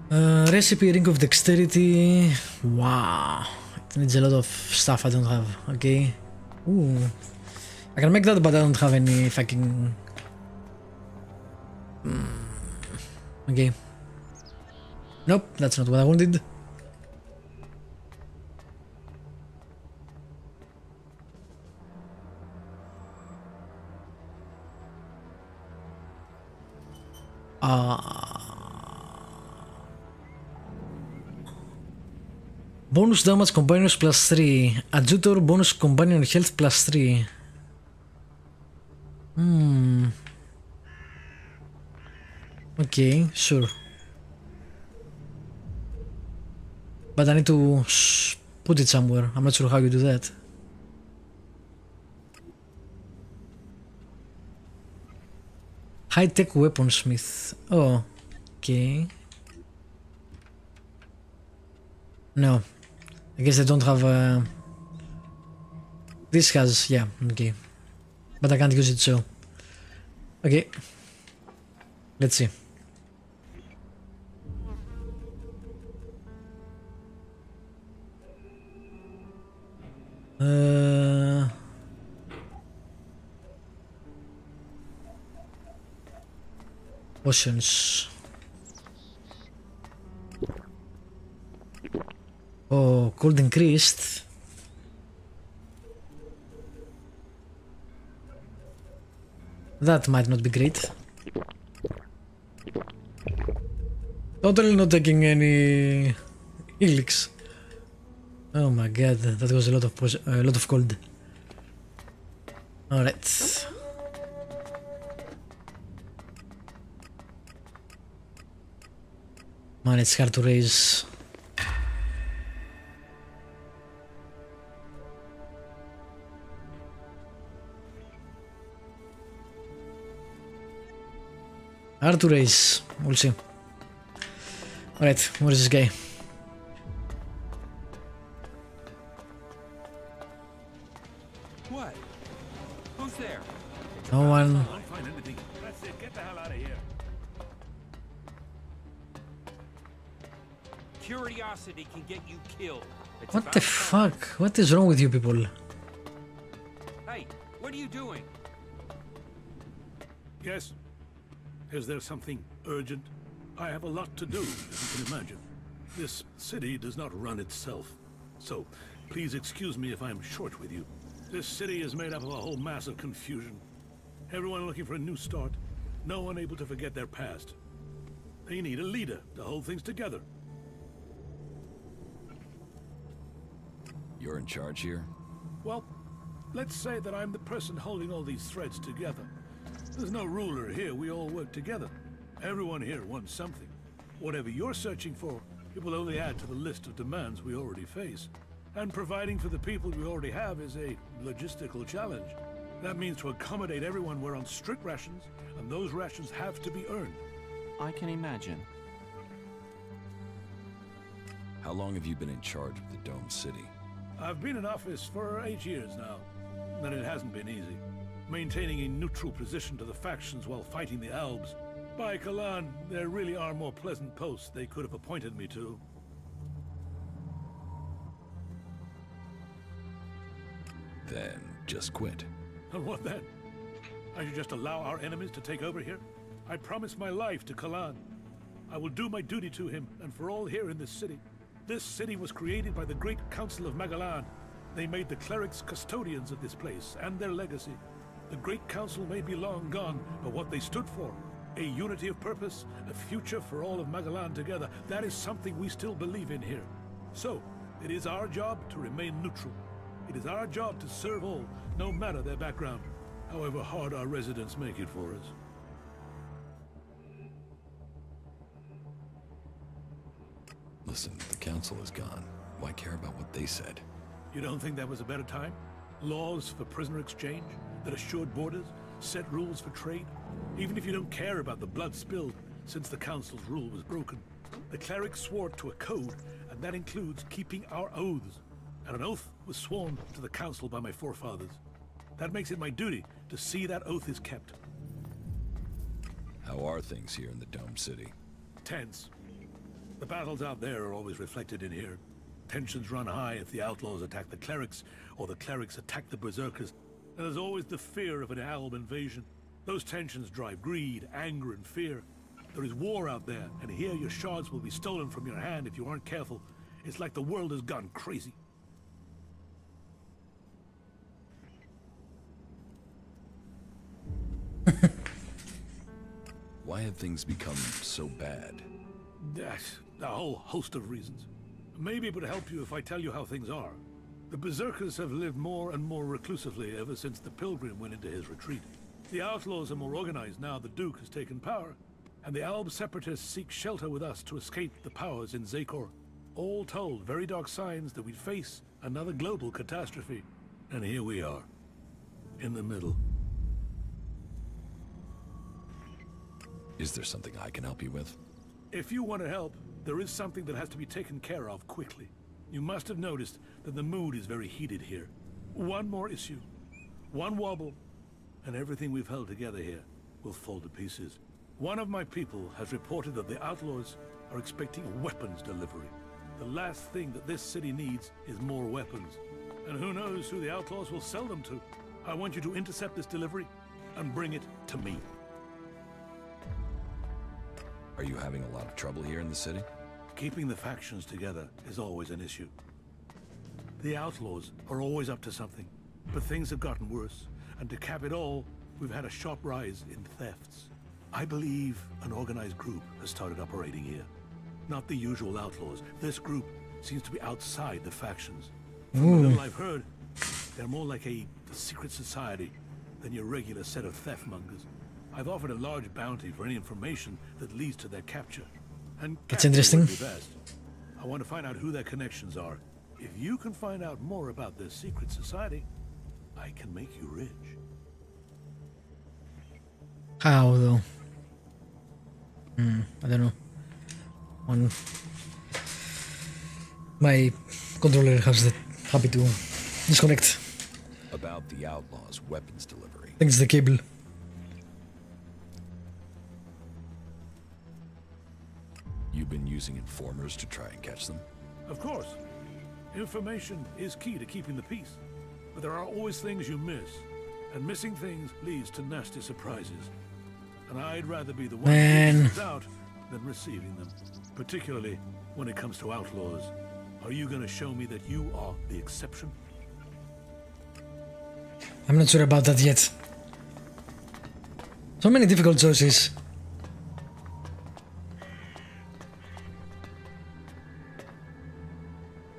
Recipe, Ring of Dexterity. Wow, it needs a lot of stuff I don't have. Okay. Ooh. I can make that, but I don't have any fucking... Okay. Nope, that's not what I wanted. Bonus damage companions plus 3. Adjutor bonus companion health plus 3. Okay, sure. But I need to put it somewhere. I'm not sure how you do that. High-tech weaponsmith. Oh, okay. No. I guess I don't have this has, yeah, okay. But I can't use it, so... Okay. Let's see. Potions. Oh, cold increased. That might not be great. Totally not taking any Elex. Oh my god, that was a lot of cold. All right. Man, it's hard to raise. Hard to raise. We'll see. Alright, where is this guy? What? Who's there? No one. Don't find anything. That's it. Get the hell out of here. Curiosity can get you killed. It's What the fuck? What is wrong with you people? Hey, what are you doing? Yes? Is there something urgent? I have a lot to do, as you can imagine. This city does not run itself. So, please excuse me if I'm short with you. This city is made up of a whole mass of confusion. Everyone looking for a new start. No one able to forget their past. They need a leader to hold things together. You're in charge here? Well, let's say that I'm the person holding all these threads together. There's no ruler here, we all work together. Everyone here wants something. Whatever you're searching for, it will only add to the list of demands we already face. And providing for the people we already have is a logistical challenge. That means to accommodate everyone we're on strict rations, and those rations have to be earned. I can imagine. How long have you been in charge of the Dome City? I've been in office for 8 years now, and it hasn't been easy. Maintaining a neutral position to the factions while fighting the Albs. By Kalan, there really are more pleasant posts they could have appointed me to. Then just quit. And what then? I should just allow our enemies to take over here? I promised my life to Kalan. I will do my duty to him and for all here in this city. This city was created by the Great Council of Magalan. They made the clerics custodians of this place and their legacy. The Great Council may be long gone, but what they stood for, a unity of purpose, a future for all of Magalan together, that is something we still believe in here. So, it is our job to remain neutral. It is our job to serve all, no matter their background, however hard our residents make it for us. Listen, the council is gone. Why care about what they said? You don't think that was a better time? Laws for prisoner exchange, that assured borders, set rules for trade? Even if you don't care about the blood spilled since the council's rule was broken, the clerics swore to a code, and that includes keeping our oaths. And an oath was sworn to the council by my forefathers. That makes it my duty to see that oath is kept. How are things here in the Dome City? Tense. The battles out there are always reflected in here. Tensions run high if the outlaws attack the clerics, or the clerics attack the berserkers. And there's always the fear of an Alb invasion. Those tensions drive greed, anger, and fear. There is war out there, and here your shards will be stolen from your hand if you aren't careful. It's like the world has gone crazy. Why have things become so bad? A whole host of reasons. Maybe it would help you if I tell you how things are. The berserkers have lived more and more reclusively ever since the Pilgrim went into his retreat. The outlaws are more organized now the Duke has taken power, and the Alb separatists seek shelter with us to escape the powers in Zakor. All told, very dark signs that we'd face another global catastrophe. And here we are, in the middle. Is there something I can help you with? If you want to help, there is something that has to be taken care of quickly. You must have noticed that the mood is very heated here. One more issue, one wobble, and everything we've held together here will fall to pieces. One of my people has reported that the outlaws are expecting a weapons delivery. The last thing that this city needs is more weapons. And who knows who the outlaws will sell them to. I want you to intercept this delivery and bring it to me. Are you having a lot of trouble here in the city? Keeping the factions together is always an issue. The outlaws are always up to something, but things have gotten worse, and to cap it all, we've had a sharp rise in thefts. I believe an organized group has started operating here. Not the usual outlaws. This group seems to be outside the factions. From the little I've heard, they're more like a secret society than your regular set of theft mongers. I've offered a large bounty for any information that leads to their capture. And that's interesting. Would be best. I want to find out who their connections are. If you can find out more about this secret society, I can make you rich. How though? I don't know. My controller has the happy to disconnect. About the outlaws' weapons delivery. Thanks the cable. You've been using informers to try and catch them? Of course. Information is key to keeping the peace. But there are always things you miss. And missing things leads to nasty surprises. And I'd rather be the one who finds out than receiving them. Particularly when it comes to outlaws. Are you going to show me that you are the exception? I'm not sure about that yet. So many difficult choices.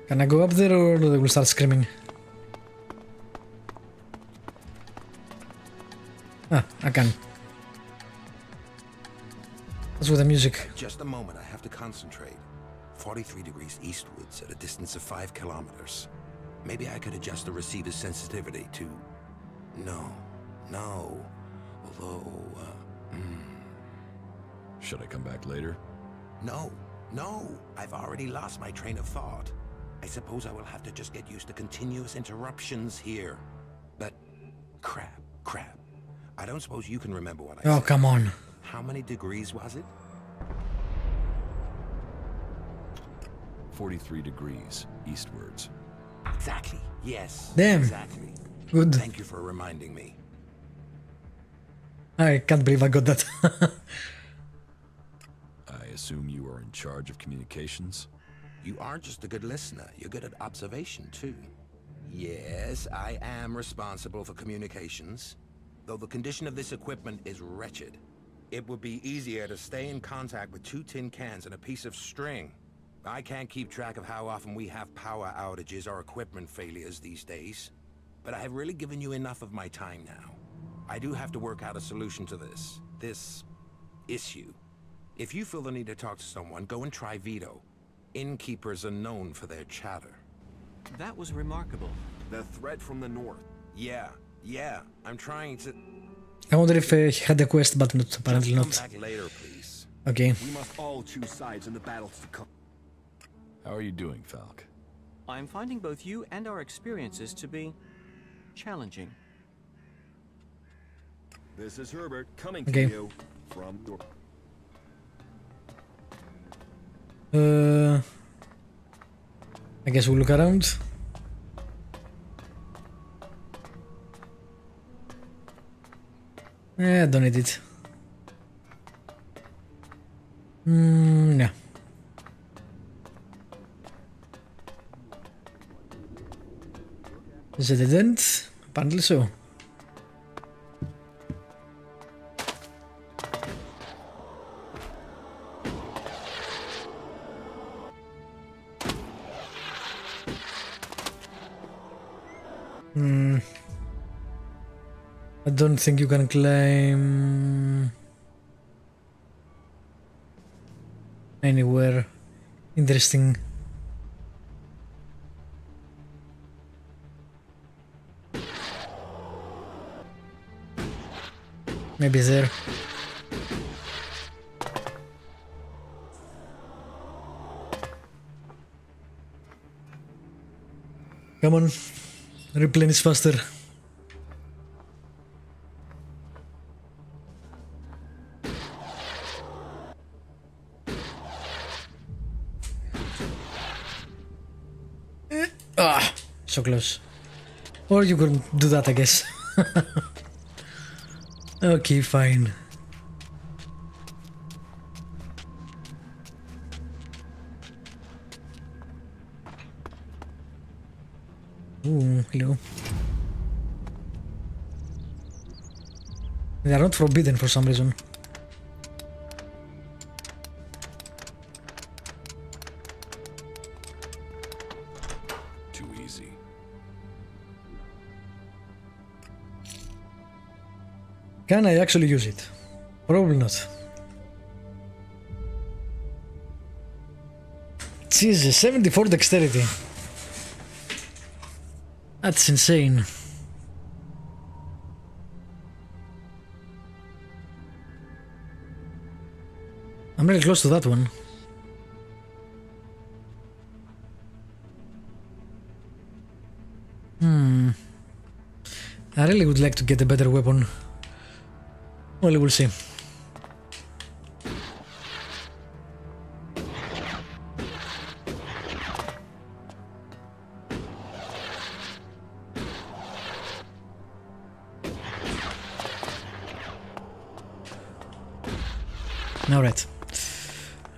Can I go up there or they will start screaming? Ah, I can. That's with the music. Just a moment, I have to concentrate. 43 degrees eastwards at a distance of 5 kilometers. Maybe I could adjust the receiver's sensitivity to... No. Although, Should I come back later? No. I've already lost my train of thought. I suppose I will have to just get used to continuous interruptions here. But crap. I don't suppose you can remember what I said. Oh, come on. How many degrees was it? 43 degrees eastwards. Exactly. Yes. Damn. Exactly. Good. Thank you for reminding me. I can't believe I got that. I assume you are in charge of communications? You aren't just a good listener, you're good at observation too. Yes, I am responsible for communications. Though the condition of this equipment is wretched. It would be easier to stay in contact with 2 tin cans and a piece of string. I can't keep track of how often we have power outages or equipment failures these days. But I have really given you enough of my time now. I do have to work out a solution to this issue. If you feel the need to talk to someone, go and try Vito. Innkeepers are known for their chatter. That was remarkable. The threat from the north. Yeah. I'm trying to... I wonder if he had a quest, but not, apparently Just not. come back later, please. Okay. We must all choose sides in the battles to come. How are you doing, Falk? I'm finding both you and our experiences to be challenging. This is Herbert coming Okay. to you from your... I guess we'll look around. I don't need it. No. Is it a dead end? Apparently so. I don't think you can climb anywhere interesting. Maybe there. Come on, replenish faster. So close. Or you could do that, I guess. Okay, fine. Ooh, hello. They are not forbidden for some reason. Too easy. Can I actually use it? Probably not. Jesus, 74 dexterity. That's insane. I'm really close to that one. I really would like to get a better weapon. Well, we'll see. Alright.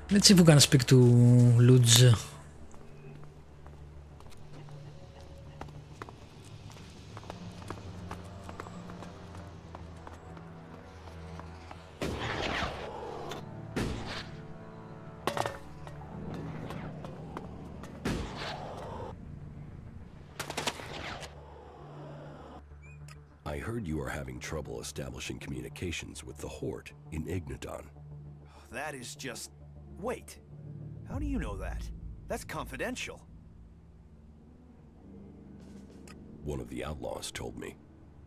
Let's see if we can speak to Lutz. heard you are having trouble establishing communications with the Horde in Ignadon. That is just... Wait. How do you know that? That's confidential. One of the outlaws told me.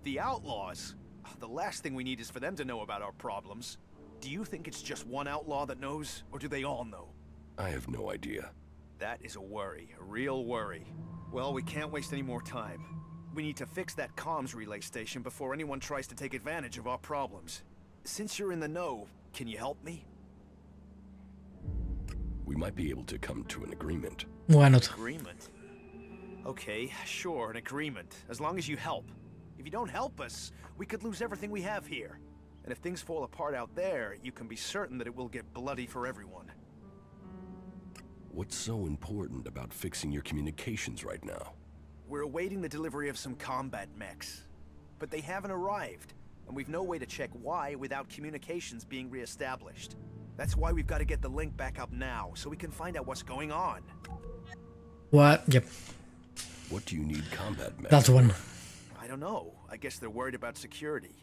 The outlaws? The last thing we need is for them to know about our problems. Do you think it's just one outlaw that knows, or do they all know? I have no idea. That is a worry, a real worry. Well, we can't waste any more time. We need to fix that comms relay station before anyone tries to take advantage of our problems. Since you're in the know, can you help me? We might be able to come to an agreement. Why not? Agreement? Okay, sure, an agreement. As long as you help. If you don't help us, we could lose everything we have here. And if things fall apart out there, you can be certain that it will get bloody for everyone. What's so important about fixing your communications right now? We're awaiting the delivery of some combat mechs. But they haven't arrived, and we've no way to check why without communications being re-established. That's why we've got to get the link back up now, so we can find out what's going on. What? Yep. What do you need combat mechs? That one. I don't know. I guess they're worried about security.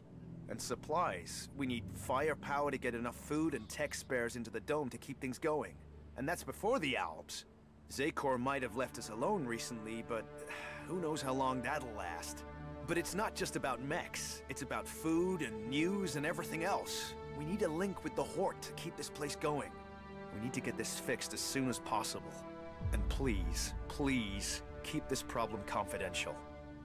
And supplies. We need firepower to get enough food and tech spares into the dome to keep things going. And that's before the Alps. Zakor might have left us alone recently, but who knows how long that'll last. But it's not just about mechs. It's about food and news and everything else. We need a link with the Horde to keep this place going. We need to get this fixed as soon as possible. And please, please, keep this problem confidential.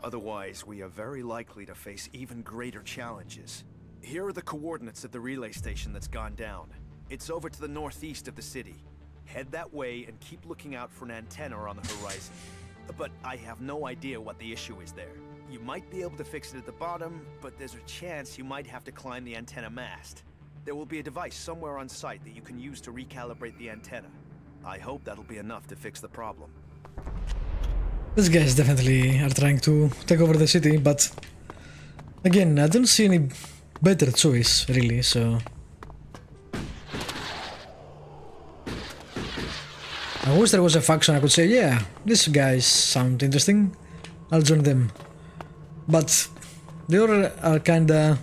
Otherwise, we are very likely to face even greater challenges. Here are the coordinates of the relay station that's gone down. It's over to the northeast of the city. Head that way and keep looking out for an antenna on the horizon. But I have no idea what the issue is there. You might be able to fix it at the bottom, but there's a chance you might have to climb the antenna mast. There will be a device somewhere on site that you can use to recalibrate the antenna. I hope that'll be enough to fix the problem. These guys definitely are trying to take over the city, but again, I don't see any better choice, really, so... I wish there was a faction I could say, yeah, these guys sound interesting, I'll join them. But they all are kinda...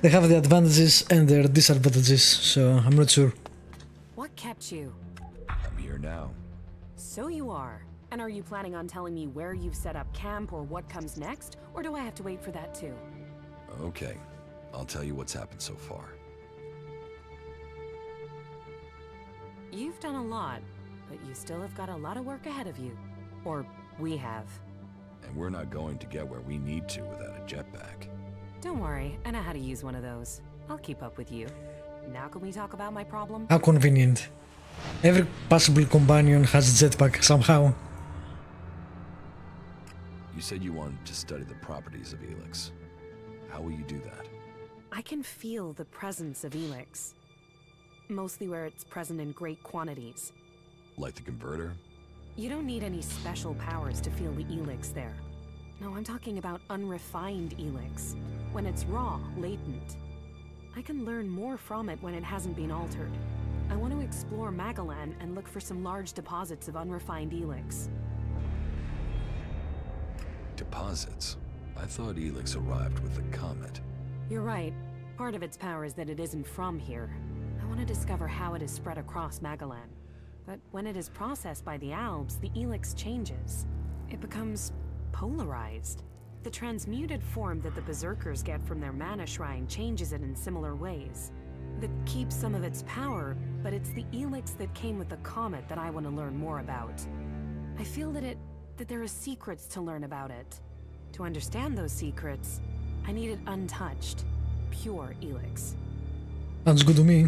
they have the advantages and their disadvantages, so I'm not sure. What kept you? I'm here now. So you are. And are you planning on telling me where you've set up camp or what comes next? Or do I have to wait for that too? Okay, I'll tell you what's happened so far. You've done a lot, but you still have got a lot of work ahead of you. Or we have. And we're not going to get where we need to without a jetpack. Don't worry, I know how to use one of those. I'll keep up with you. Now can we talk about my problem? How convenient. Every possible companion has a jetpack somehow. You said you wanted to study the properties of Elex. How will you do that? I can feel the presence of Elex. Mostly where it's present in great quantities. Like the converter? You don't need any special powers to feel the Elex there. No, I'm talking about unrefined Elex. When it's raw, latent. I can learn more from it when it hasn't been altered. I want to explore Magalan and look for some large deposits of unrefined Elex. Deposits? I thought Elex arrived with the comet. You're right. Part of its power is that it isn't from here. I want to discover how it is spread across Magalan. But when it is processed by the Alps, the Elex changes. It becomes polarized. The transmuted form that the Berserkers get from their mana shrine changes it in similar ways. That keeps some of its power, but it's the Elex that came with the comet that I want to learn more about. I feel that there are secrets to learn about it. To understand those secrets, I need it untouched, pure Elex. Sounds good to me.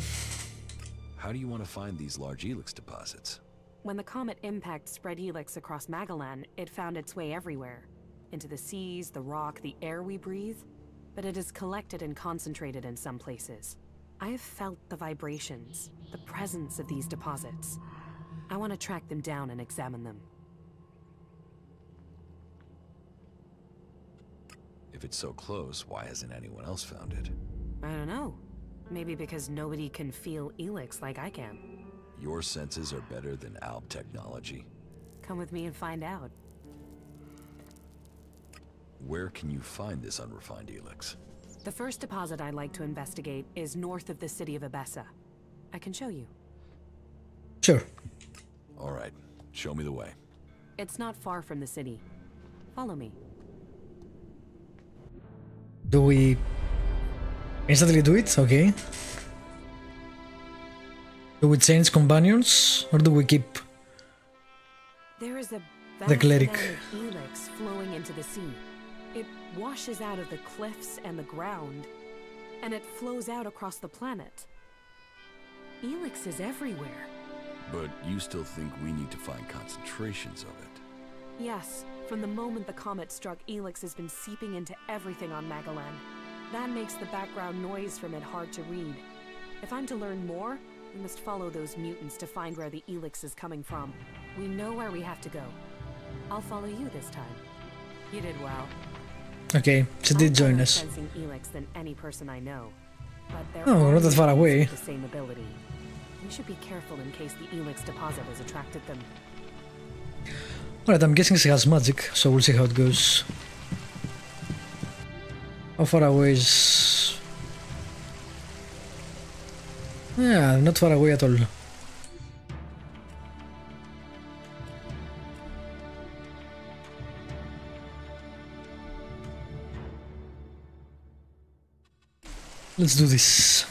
How do you want to find these large Elex deposits? When the comet impact spread Elex across Magalan, it found its way everywhere. Into the seas, the rock, the air we breathe. But it is collected and concentrated in some places. I have felt the vibrations, the presence of these deposits. I want to track them down and examine them. If it's so close, why hasn't anyone else found it? I don't know. Maybe because nobody can feel Elex like I can. Your senses are better than Alb technology. Come with me and find out. Where can you find this unrefined Elex? The first deposit I'd like to investigate is north of the city of Abessa. I can show you. Sure. All right, show me the way. It's not far from the city. Follow me. Do we instantly do it? Okay. Do we change companions or do we keep There is a the cleric? Elex flowing into the sea. It washes out of the cliffs and the ground, and it flows out across the planet. Elex is everywhere. But you still think we need to find concentrations of it? Yes, from the moment the comet struck, Elex has been seeping into everything on Magalan. That makes the background noise from it hard to read. If I'm to learn more, we must follow those mutants to find where the Elex is coming from. We know where we have to go. I'll follow you this time. You did well. Okay, she did join us. Sensing Elex than any person I know, but they're Oh, not that far away. the same ability. We should be careful in case the Elex deposit has attracted them. Alright, I'm guessing she has magic, so we'll see how it goes. How far away is... Yeah, not far away at all. Let's do this.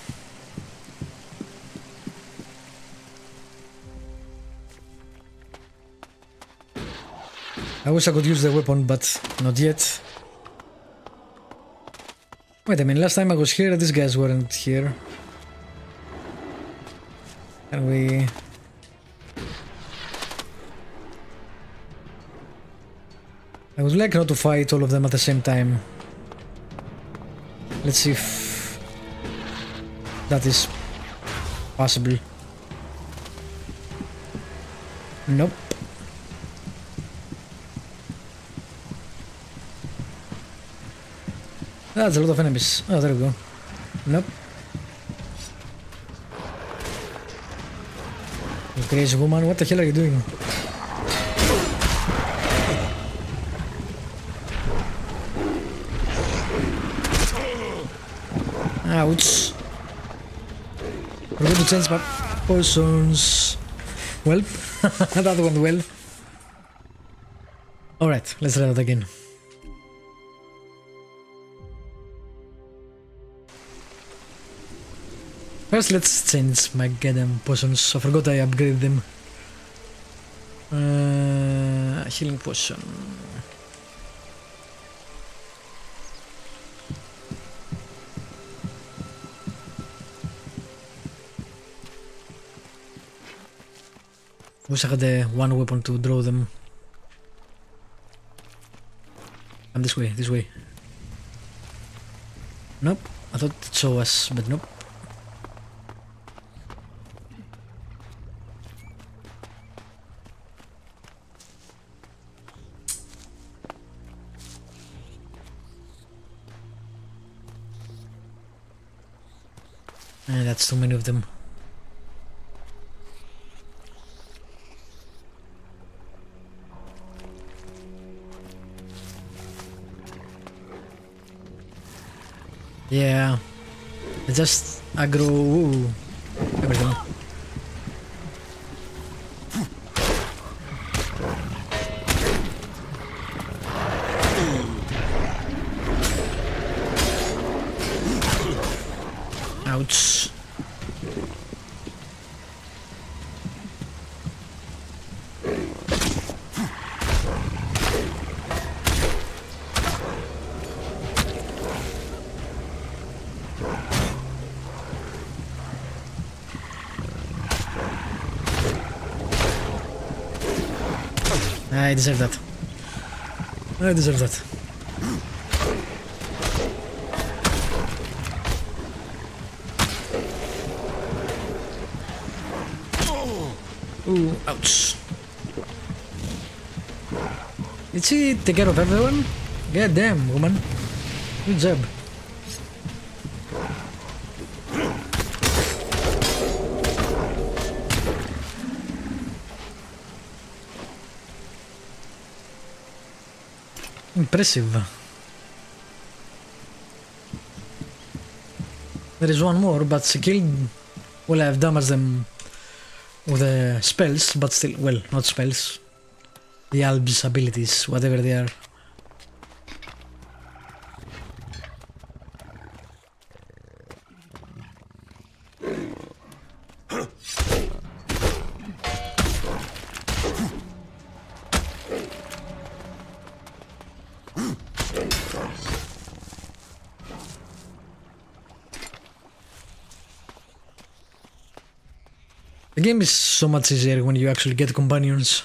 I wish I could use the weapon, but not yet. Wait a minute, last time I was here, these guys weren't here. Can we... I would like not to fight all of them at the same time. Let's see if that is possible. Nope. That's a lot of enemies. Oh, there we go. Nope. You crazy woman, what the hell are you doing? Ouch. We're going to change my potions. Well, that went well. Alright, let's try that again. First, let's change my goddamn potions. I forgot I upgraded them. Healing potion. Wish I had one weapon to draw them. Come this way, this way. Nope, I thought it saw us, but nope. That's too many of them. Yeah, I just aggro everything. Ouch. I deserve that. I deserve that. Ooh, ouch. Did she take care of everyone? God damn, woman. Good job. Impressive. There is one more, but she killed... Well, I've damaged them with the spells, but still... Well, not spells. The Alb's abilities, whatever they are. The game is so much easier when you actually get companions.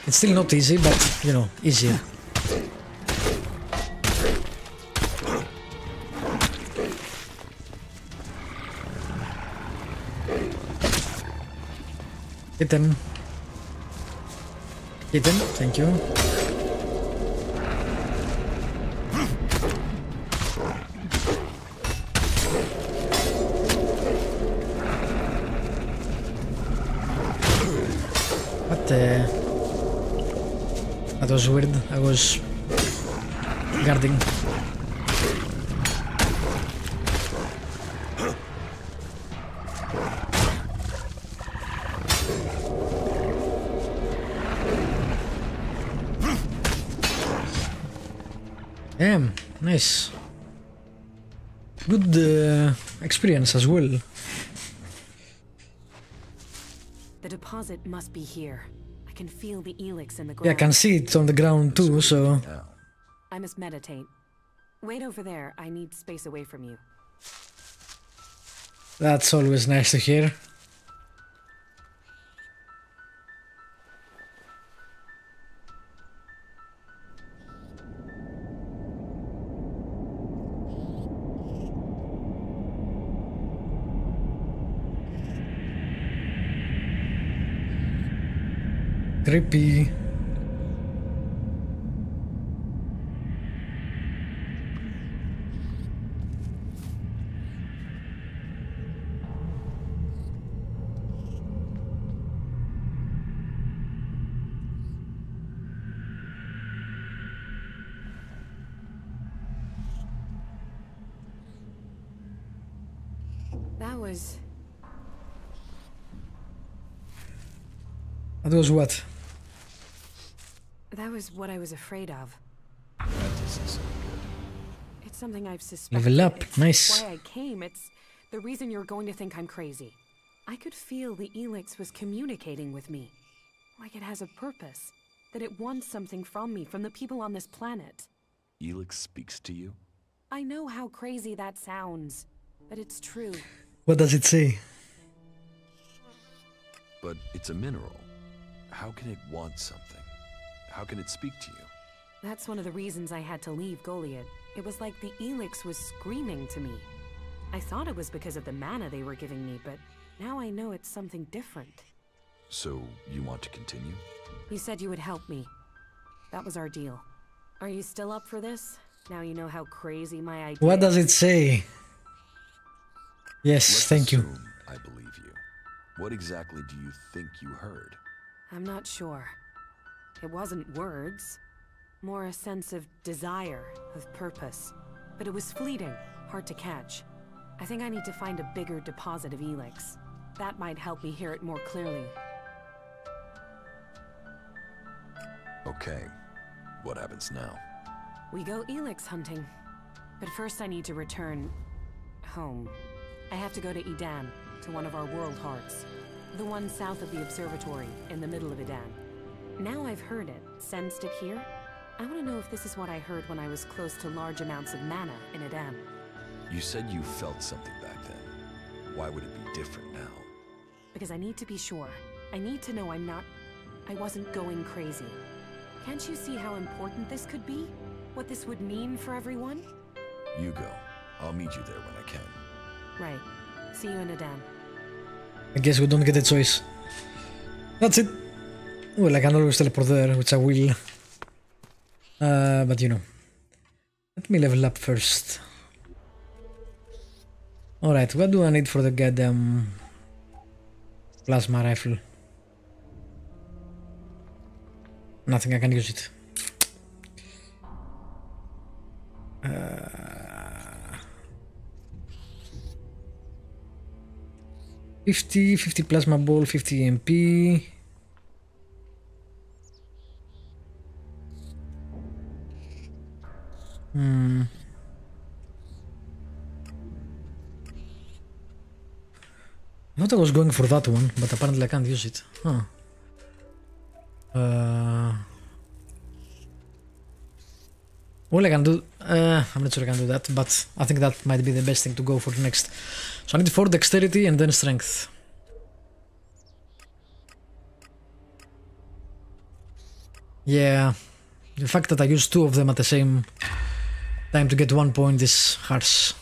It's still not easy, but, you know, easier. Hit him. Hit him, thank you. That was weird. I was guarding. Damn, nice. Good experience as well. The deposit must be here. I can feel the Elex in the ground. Yeah, I can see it on the ground too, so... I must meditate. Wait over there. I need space away from you. That's always nice to hear. Creepy. That was what? That was what I was afraid of. That doesn't sound good. It's something I've suspected. Level up, it's nice. why I came. It's the reason you're going to think I'm crazy. I could feel the Elex was communicating with me. Like it has a purpose. That it wants something from me, from the people on this planet. Elex speaks to you? I know how crazy that sounds, but it's true. What does it say? But it's a mineral. How can it want something? How can it speak to you? That's one of the reasons I had to leave Goliad. It was like the Elex was screaming to me. I thought it was because of the mana they were giving me, but now I know it's something different. So, you want to continue? You said you would help me. That was our deal. Are you still up for this? Now you know how crazy my idea is. What does it say? Yes, Let's thank you. assume I believe you. What exactly do you think you heard? I'm not sure. It wasn't words. More a sense of desire, of purpose. But it was fleeting, hard to catch. I think I need to find a bigger deposit of Elex. That might help me hear it more clearly. Okay. What happens now? We go Elex hunting. But first I need to return... home. I have to go to Edan, to one of our world hearts. The one south of the observatory, in the middle of Edan. Now I've heard it, sensed it here. I want to know if this is what I heard when I was close to large amounts of mana in Edan. You said you felt something back then. Why would it be different now? Because I need to be sure. I need to know I wasn't going crazy. Can't you see how important this could be? What this would mean for everyone? You go. I'll meet you there when I can. Right. See you in Edan. I guess we don't get a choice. That's it. Well, I can always teleport there, which I will. But you know. Let me level up first. Alright, what do I need for the goddamn plasma rifle? Nothing, I can use it. 50 plasma ball, 50 EMP. I thought I was going for that one, but apparently I can't use it. Huh. Well, I can do... I'm not sure I can do that, but I think that might be the best thing to go for next. So I need 4 dexterity and then strength. Yeah, the fact that I use 2 of them at the same time to get 1 point is harsh.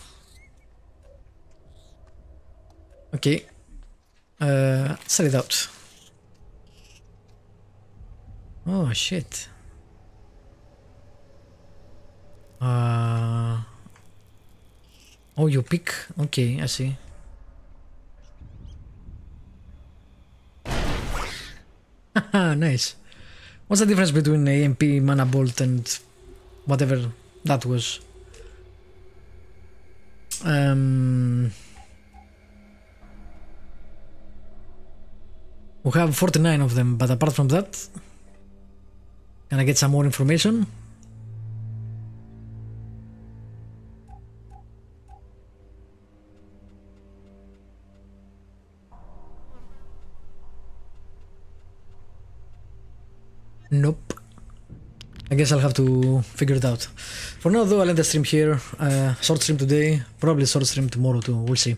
Okay. Sell it out. Oh shit. Oh, you pick? Okay, I see. Haha, nice. What's the difference between AMP, Mana Bolt and whatever that was? We have 49 of them, but apart from that, can I get some more information? Nope. I guess I'll have to figure it out. For now though, I'll end the stream here. Short stream today, probably short stream tomorrow too, we'll see.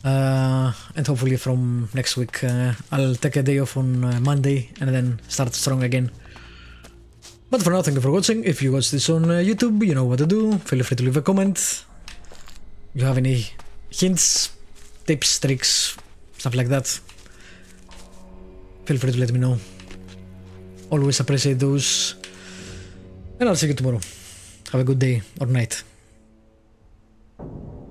And hopefully from next week I'll take a day off on Monday and then start strong again. But for now, thank you for watching. If you watch this on YouTube, you know what to do. Feel free to leave a comment. If you have any hints, tips, tricks, stuff like that, feel free to let me know. Always appreciate those. And I'll see you tomorrow. Have a good day or night.